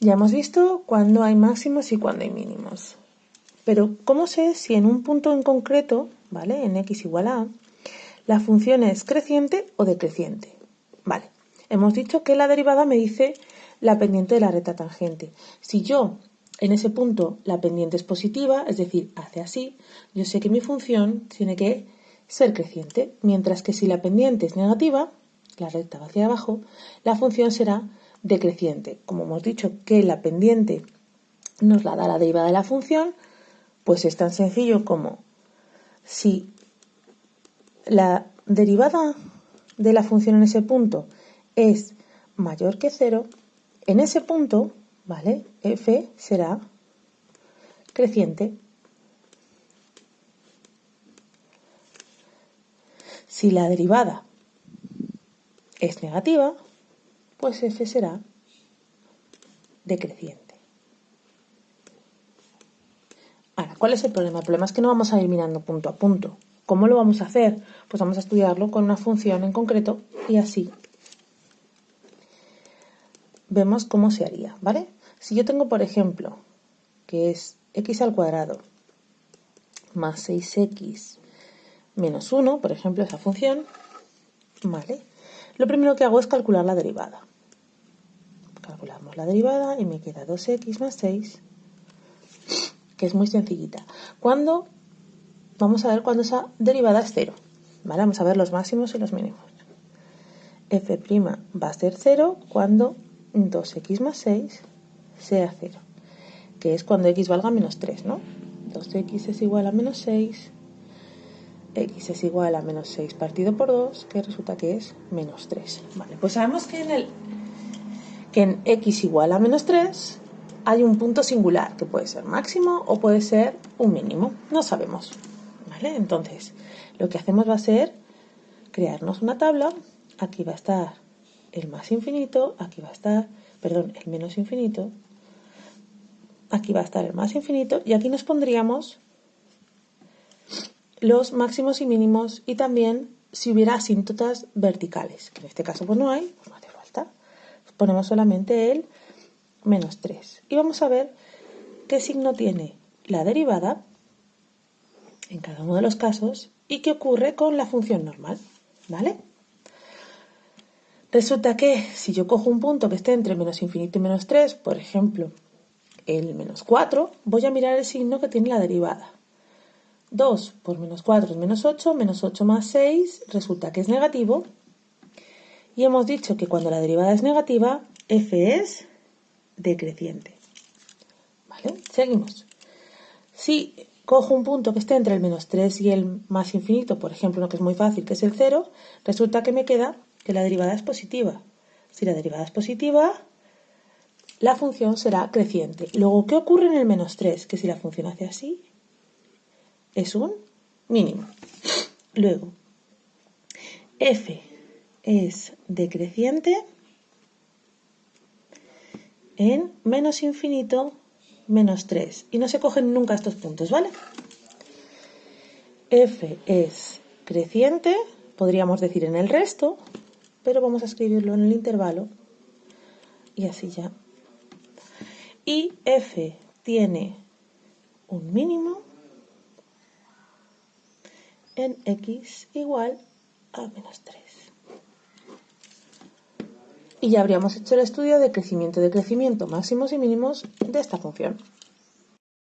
Ya hemos visto cuándo hay máximos y cuándo hay mínimos. Pero, ¿cómo sé si en un punto en concreto, ¿vale? En x igual a, la función es creciente o decreciente? Vale, hemos dicho que la derivada me dice la pendiente de la recta tangente. Si yo en ese punto la pendiente es positiva, es decir, hace así, yo sé que mi función tiene que ser creciente, mientras que si la pendiente es negativa, la recta va hacia abajo, la función será decreciente. Como hemos dicho que la pendiente nos la da la derivada de la función, pues es tan sencillo como si la derivada de la función en ese punto es mayor que 0, en ese punto, ¿vale? F será creciente. Si la derivada es negativa, pues F será decreciente. Ahora, ¿cuál es el problema? El problema es que no vamos a ir mirando punto a punto. ¿Cómo lo vamos a hacer? Pues vamos a estudiarlo con una función en concreto y así vemos cómo se haría, ¿vale? Si yo tengo, por ejemplo, que es x al cuadrado más 6x menos 1, por ejemplo, esa función, ¿vale? Lo primero que hago es calcular la derivada. Calculamos la derivada y me queda 2x más 6, que es muy sencillita. Vamos a ver cuando esa derivada es 0, ¿vale? Vamos a ver los máximos y los mínimos. F' va a ser 0 cuando 2x más 6 sea 0, que es cuando x valga menos 3, ¿no? 2x es igual a menos 6, x es igual a menos 6 partido por 2, que resulta que es menos 3. Vale, pues sabemos que en x igual a menos 3 hay un punto singular, que puede ser máximo o puede ser un mínimo, no sabemos, ¿vale? Entonces, lo que hacemos va a ser crearnos una tabla. Aquí va a estar el más infinito, aquí va a estar, perdón, el menos infinito, aquí va a estar el más infinito y aquí nos pondríamos los máximos y mínimos y también si hubiera asíntotas verticales, que en este caso pues no hay, pues no hace falta. Ponemos solamente el menos 3 y vamos a ver qué signo tiene la derivada en cada uno de los casos y qué ocurre con la función normal, ¿vale? Resulta que si yo cojo un punto que esté entre menos infinito y menos 3, por ejemplo, el menos 4, voy a mirar el signo que tiene la derivada. 2 por menos 4 es menos 8 más 6 resulta que es negativo. Y hemos dicho que cuando la derivada es negativa, f es decreciente. ¿Vale? Seguimos. Si cojo un punto que esté entre el menos 3 y el más infinito, por ejemplo, uno que es muy fácil, que es el 0, resulta que me queda que la derivada es positiva. Si la derivada es positiva, la función será creciente. Luego, ¿qué ocurre en el menos 3? Que si la función hace así, es un mínimo. Luego, f es decreciente en menos infinito, menos 3. Y no se cogen nunca estos puntos, ¿vale? F es creciente, podríamos decir en el resto, pero vamos a escribirlo en el intervalo y así ya. Y F tiene un mínimo en x igual a menos 3. Y ya habríamos hecho el estudio de crecimiento, máximos y mínimos de esta función.